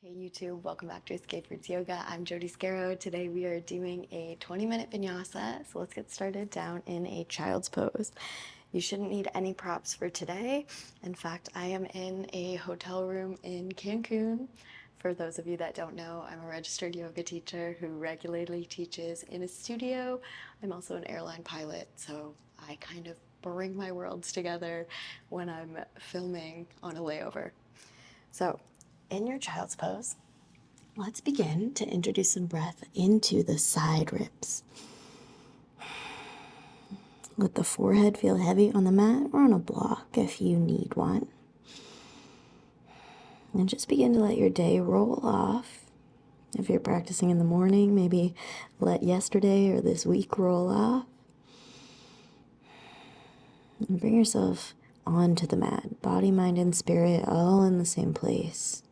Hey YouTube, welcome back to Escape Roots Yoga. I'm Jodie Scarrow. Today we are doing a 20-minute vinyasa. So let's get started down in a child's pose. You shouldn't need any props for today. In fact, I am in a hotel room in Cancun. For those of you that don't know, I'm a registered yoga teacher who regularly teaches in a studio. I'm also an airline pilot, so I kind of bring my worlds together when I'm filming on a layover. So, in your child's pose, let's begin to introduce some breath into the side ribs. Let the forehead feel heavy on the mat or on a block if you need one. And just begin to let your day roll off. If you're practicing in the morning, maybe let yesterday or this week roll off. And bring yourself onto the mat. Body, mind, and spirit all in the same place.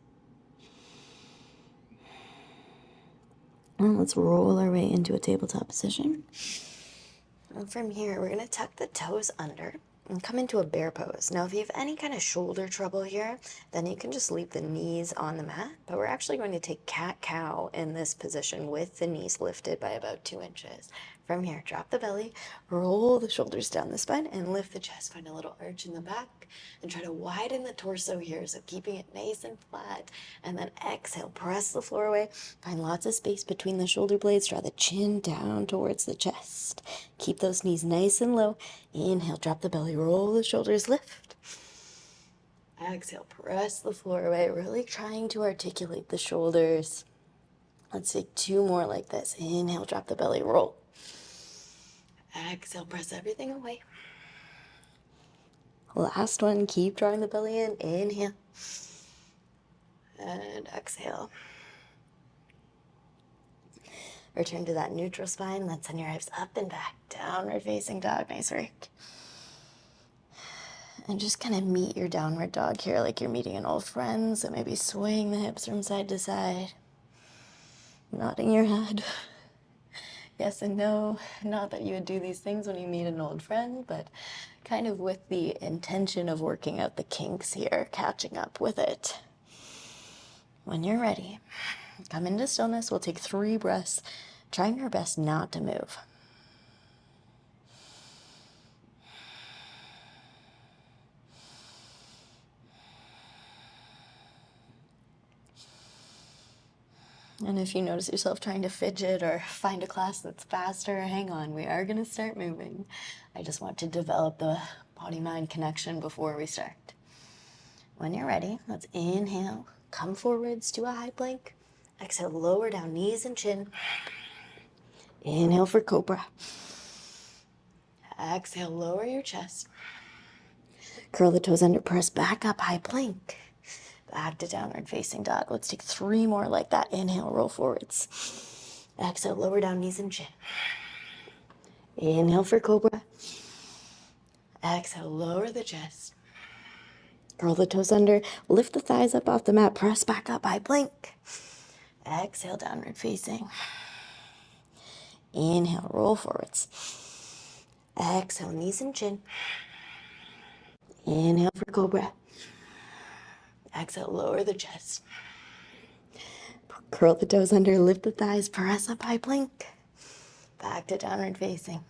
And let's roll our way into a tabletop position. And from here, we're going to tuck the toes under and come into a bear pose. Now, if you have any kind of shoulder trouble here, then you can just leave the knees on the mat. But we're actually going to take cat-cow in this position with the knees lifted by about 2 inches. From here, drop the belly, roll the shoulders down the spine, and lift the chest. Find a little arch in the back, and try to widen the torso here, so keeping it nice and flat. And then exhale, press the floor away. Find lots of space between the shoulder blades. Draw the chin down towards the chest. Keep those knees nice and low. Inhale, drop the belly, roll the shoulders, lift. Exhale, press the floor away, really trying to articulate the shoulders. Let's take 2 more like this. Inhale, drop the belly, roll. Exhale, press everything away. Last one, keep drawing the belly in. Inhale. And exhale. Return to that neutral spine. Let's send your hips up and back. Downward facing dog. Nice work. And just kind of meet your downward dog here like you're meeting an old friend. So maybe swaying the hips from side to side. Nodding your head. Yes and no. Not that you would do these things when you meet an old friend, but kind of with the intention of working out the kinks here, catching up with it. When you're ready, come into stillness. We'll take 3 breaths, trying our best not to move. And if you notice yourself trying to fidget or find a class that's faster, hang on, we are going to start moving. I just want to develop the body-mind connection before we start. When you're ready, let's inhale, come forwards to a high plank. Exhale, lower down knees and chin. Inhale for cobra. Exhale, lower your chest. Curl the toes under, press back up, high plank. Back to downward facing dog. Let's take 3 more like that. Inhale, roll forwards. Exhale, lower down knees and chin. Inhale for cobra. Exhale, lower the chest. Curl the toes under, lift the thighs up off the mat, press back up, high plank. Exhale, downward facing. Inhale, roll forwards. Exhale, knees and chin. Inhale for cobra. Exhale, lower the chest. Curl the toes under, lift the thighs, press up, high plank. Back to downward facing.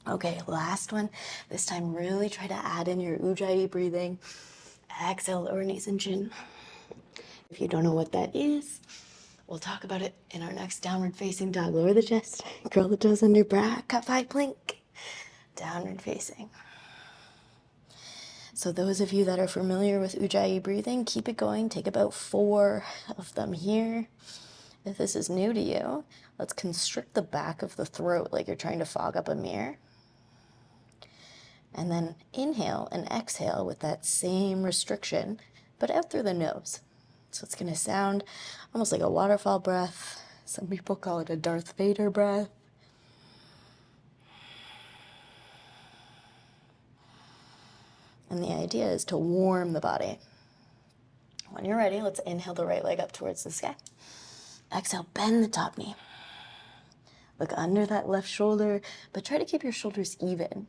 Okay, last one. This time, really try to add in your ujjayi breathing. Exhale, lower knees and chin. If you don't know what that is, we'll talk about it in our next downward facing dog. Lower the chest, curl the toes under, back up, high plank. Downward facing. So those of you that are familiar with ujjayi breathing, keep it going. Take about 4 of them here. If this is new to you, let's constrict the back of the throat like you're trying to fog up a mirror. And then inhale and exhale with that same restriction, but out through the nose. So it's going to sound almost like a waterfall breath. Some people call it a Darth Vader breath. And the idea is to warm the body. When you're ready, let's inhale the right leg up towards the sky. Exhale, bend the top knee. Look under that left shoulder, but try to keep your shoulders even.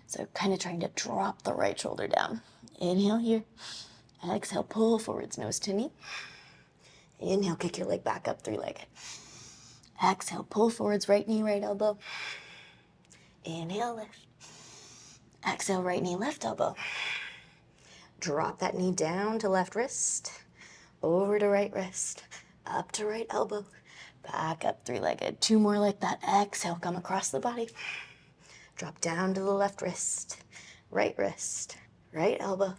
So kind of trying to drop the right shoulder down. Inhale here. Exhale, pull forwards, nose to knee. Inhale, kick your leg back up, three-legged. Exhale, pull forwards, right knee, right elbow. Inhale, lift. Exhale, right knee, left elbow. Drop that knee down to left wrist, over to right wrist, up to right elbow, back up, three-legged. Two more like that. Exhale, come across the body. Drop down to the left wrist, right elbow,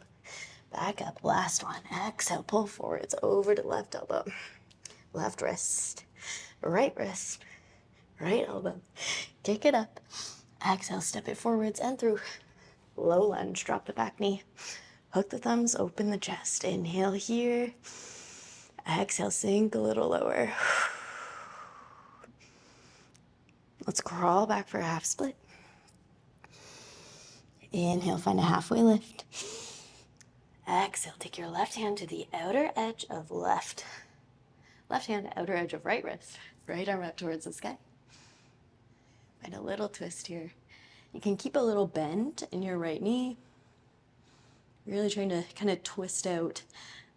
back up. Last one. Exhale, pull forwards, over to left elbow, left wrist, right elbow. Kick it up. Exhale, step it forwards and through. Low lunge, drop the back knee. Hook the thumbs, open the chest. Inhale here. Exhale, sink a little lower. Let's crawl back for a half split. Inhale, find a halfway lift. Exhale, take your left hand to the outer edge of left hand, outer edge of right wrist. Right arm up towards the sky. Find a little twist here. You can keep a little bend in your right knee. Really trying to kind of twist out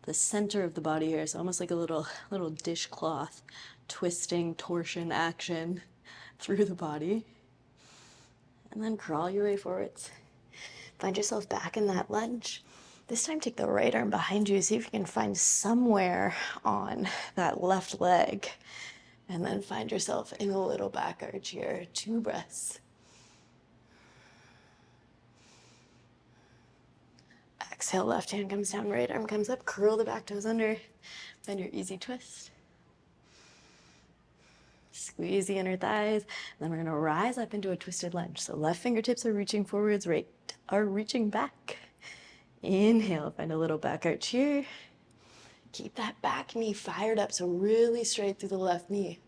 the center of the body here. So almost like a little dishcloth twisting torsion action through the body. And then crawl your way forwards. Find yourself back in that lunge. This time take the right arm behind you. See if you can find somewhere on that left leg. And then find yourself in a little back arch here. 2 breaths. Exhale, left hand comes down, right arm comes up. Curl the back toes under. Find your easy twist. Squeeze the inner thighs. Then we're going to rise up into a twisted lunge. So left fingertips are reaching forwards, right are reaching back. Inhale, find a little back arch here. Keep that back knee fired up, so really straight through the left knee.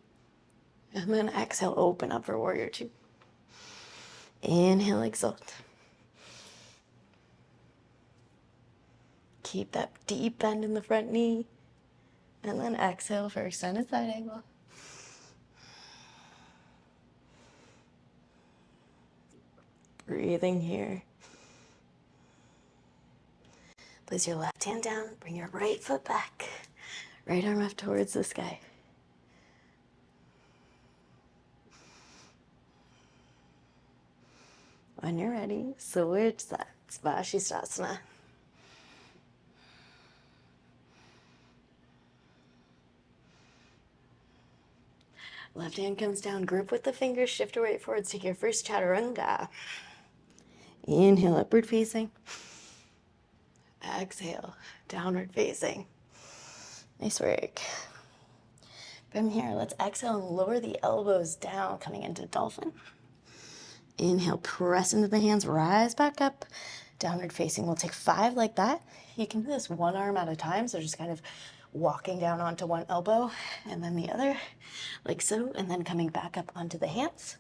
And then exhale, open up for warrior 2. Inhale, exalt. Keep that deep bend in the front knee. And then exhale for extended side angle. Breathing here. Place your left hand down, bring your right foot back. Right arm up towards the sky. When you're ready, switch sides, Savasana. Left hand comes down, grip with the fingers, shift your weight forwards, take your first chaturanga. Inhale, upward facing. Exhale, downward facing. Nice work. From here, let's exhale and lower the elbows down, coming into dolphin. Inhale, press into the hands, rise back up. Downward facing, we'll take 5 like that. You can do this one arm at a time, so just kind of walking down onto one elbow and then the other, like so, and then coming back up onto the hands.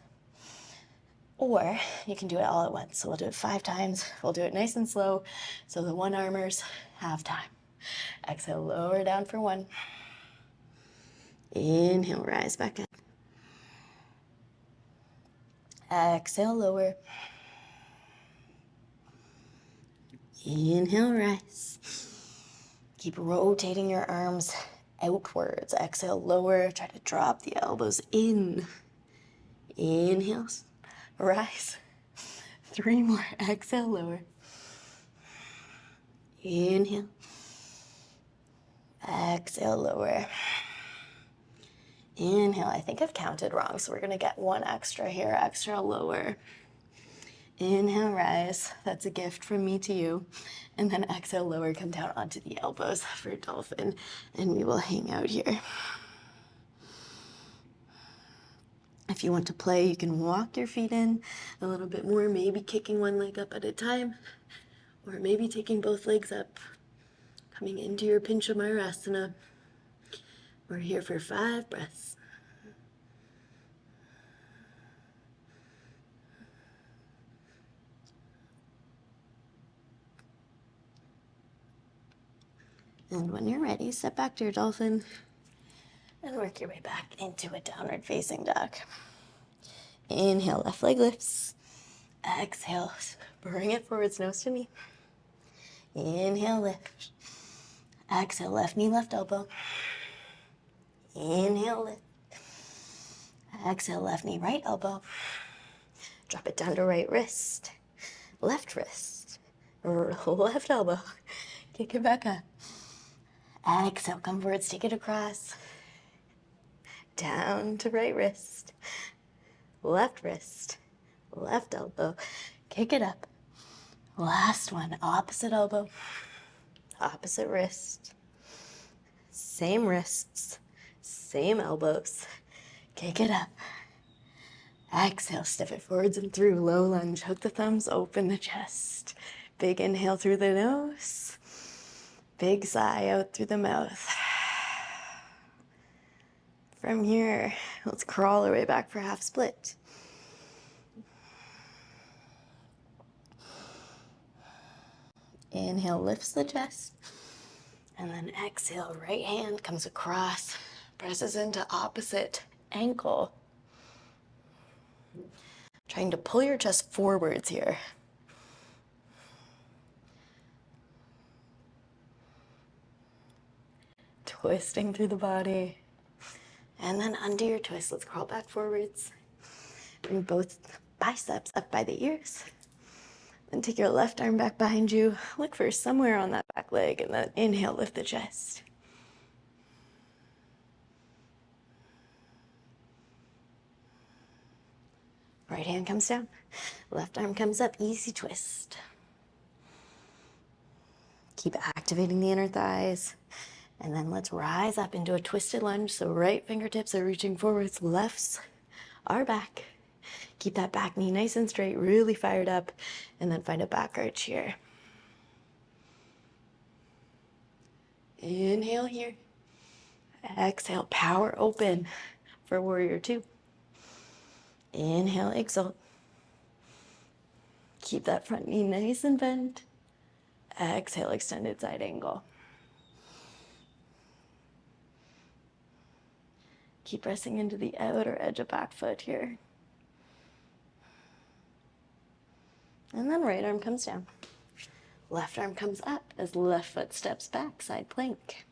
Or you can do it all at once. So we'll do it 5 times. We'll do it nice and slow so the one-armers have time. Exhale, lower down for 1. Inhale, rise back up. Exhale, lower. Inhale, rise. Keep rotating your arms outwards. Exhale, lower. Try to drop the elbows in. Inhale, rise. 3 more. Exhale, lower. Inhale. Exhale, lower. Inhale. I think I've counted wrong, so we're going to get 1 extra here. Exhale, lower. Inhale, rise. That's a gift from me to you. And then exhale, lower. Come down onto the elbows for dolphin. And we will hang out here. If you want to play, you can walk your feet in a little bit more, maybe kicking one leg up at a time, or maybe taking both legs up, coming into your Pincha Mayurasana. We're here for 5 breaths. And when you're ready, step back to your dolphin and work your way back into a downward facing dog. Inhale, left leg lifts. Exhale, bring it forwards, nose to knee. Inhale, lift. Exhale, left knee, left elbow. Inhale, lift. Exhale, left knee, right elbow. Drop it down to right wrist, left wrist, left elbow. Kick it back up. Exhale, come forwards, take it across. Down to right wrist, left elbow. Kick it up. Last one, opposite elbow, opposite wrist. Same wrists, same elbows. Kick it up. Exhale, step it forwards and through, low lunge. Hook the thumbs, open the chest. Big inhale through the nose. Big sigh out through the mouth. From here, let's crawl our way back for half split. Inhale, lifts the chest. And then exhale, right hand comes across, presses into opposite ankle. Trying to pull your chest forwards here. Twisting through the body. And then undo your twist. Let's crawl back forwards. Bring both biceps up by the ears. Then take your left arm back behind you. Look for somewhere on that back leg. And then inhale, lift the chest. Right hand comes down. Left arm comes up. Easy twist. Keep activating the inner thighs. And then let's rise up into a twisted lunge. So right fingertips are reaching forwards, lefts are back. Keep that back knee nice and straight, really fired up, and then find a back arch here. Inhale here. Exhale, power open for warrior two. Inhale, exalt. Keep that front knee nice and bent. Exhale, extended side angle. Keep pressing into the outer edge of back foot here. And then right arm comes down. Left arm comes up as left foot steps back, side plank.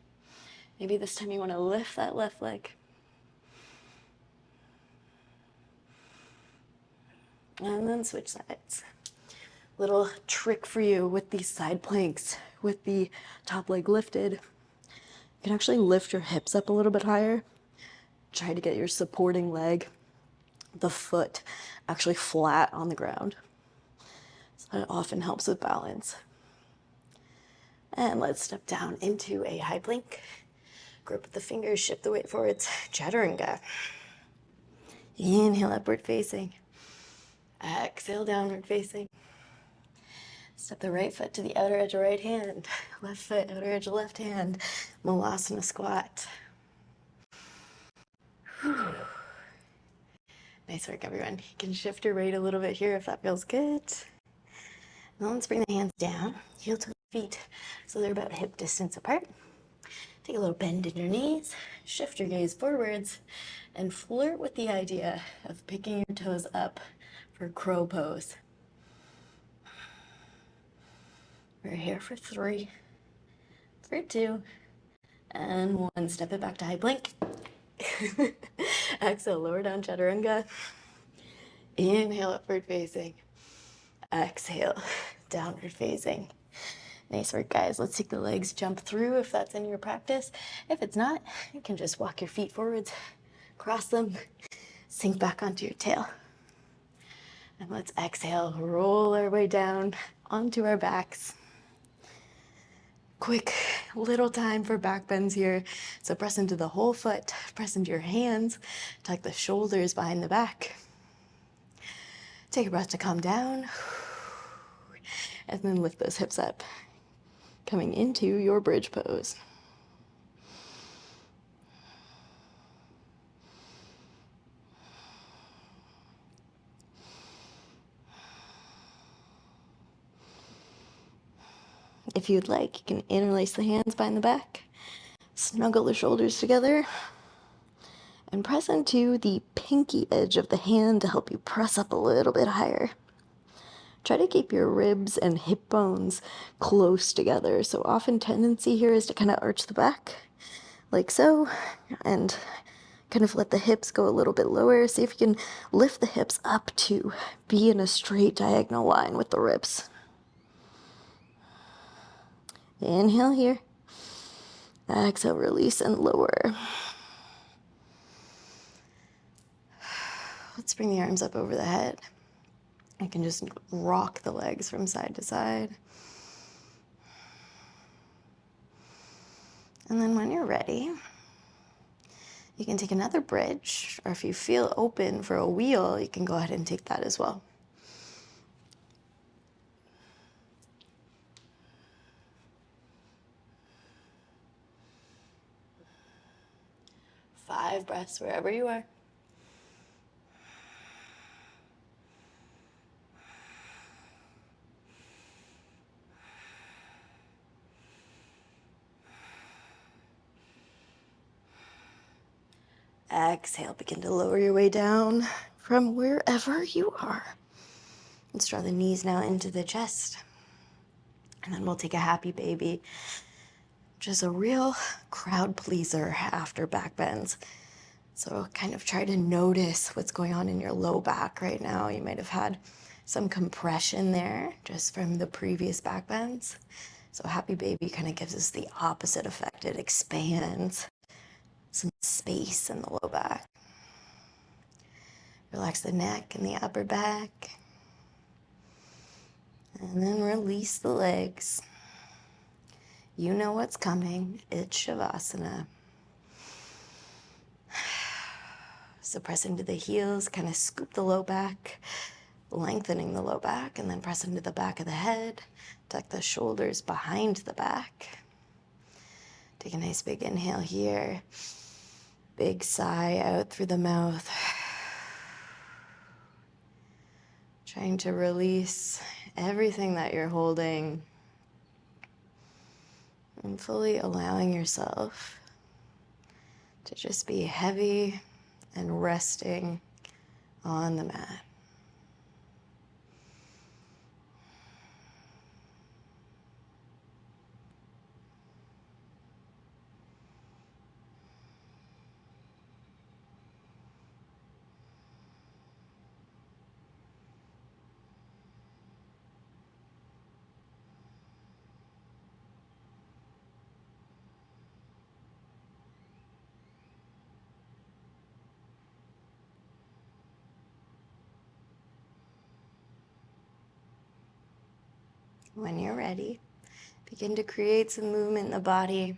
Maybe this time you want to lift that left leg. And then switch sides. Little trick for you with these side planks, with the top leg lifted. You can actually lift your hips up a little bit higher. Try to get your supporting leg, the foot, actually flat on the ground. So that often helps with balance. And let's step down into a high plank. Grip with the fingers, shift the weight forwards, chaturanga. Inhale, upward facing. Exhale, downward facing. Step the right foot to the outer edge of right hand. Left foot, outer edge of left hand. Malasana squat. Whew. Nice work, everyone. You can shift your weight a little bit here if that feels good. Now let's bring the hands down. Heel to the feet so they're about hip distance apart. Take a little bend in your knees. Shift your gaze forwards and flirt with the idea of picking your toes up for crow pose. We're here for 3, for 2, and 1. Step it back to high plank. Exhale, lower down chaturanga. Inhale, upward facing. Exhale, downward facing. Nice work, guys. Let's take the legs, jump through if that's in your practice. If it's not, you can just walk your feet forwards, cross them, sink back onto your tail. And let's exhale, roll our way down onto our backs. Quick little time for back bends here. So press into the whole foot, press into your hands, tuck the shoulders behind the back. Take a breath to calm down. And then lift those hips up, coming into your bridge pose. If you'd like, you can interlace the hands behind the back, snuggle the shoulders together, and press into the pinky edge of the hand to help you press up a little bit higher. Try to keep your ribs and hip bones close together. So often tendency here is to kind of arch the back like so, and kind of let the hips go a little bit lower. See if you can lift the hips up to be in a straight diagonal line with the ribs. Inhale here. Exhale, release and lower. Let's bring the arms up over the head. You can just rock the legs from side to side. And then when you're ready, you can take another bridge, or if you feel open for a wheel, you can go ahead and take that as well. Five breaths wherever you are. Exhale, begin to lower your way down from wherever you are. Let's draw the knees now into the chest. And then we'll take a happy baby, which is a real crowd pleaser after back bends. So kind of try to notice what's going on in your low back right now. You might have had some compression there just from the previous back bends. So happy baby kind of gives us the opposite effect. It expands some space in the low back. Relax the neck and the upper back. And then release the legs. You know what's coming. It's Savasana. So press into the heels, kind of scoop the low back, lengthening the low back, and then press into the back of the head. Tuck the shoulders behind the back. Take a nice big inhale here. Big sigh out through the mouth. Trying to release everything that you're holding and fully allowing yourself to just be heavy and resting on the mat. When you're ready, begin to create some movement in the body.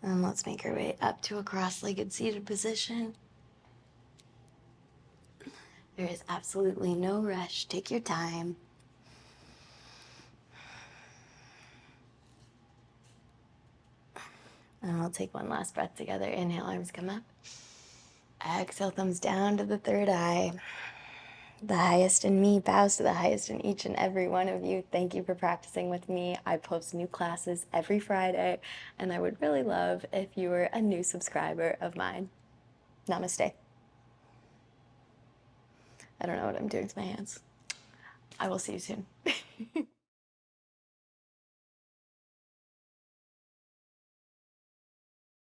And let's make our way up to a cross-legged seated position. There is absolutely no rush. Take your time. And we'll take one last breath together. Inhale, arms come up. Exhale, thumbs down to the third eye. The highest in me bows to the highest in each and every one of you. Thank you for practicing with me. I post new classes every Friday, and I would really love if you were a new subscriber of mine. Namaste. I don't know what I'm doing to my hands. I will see you soon.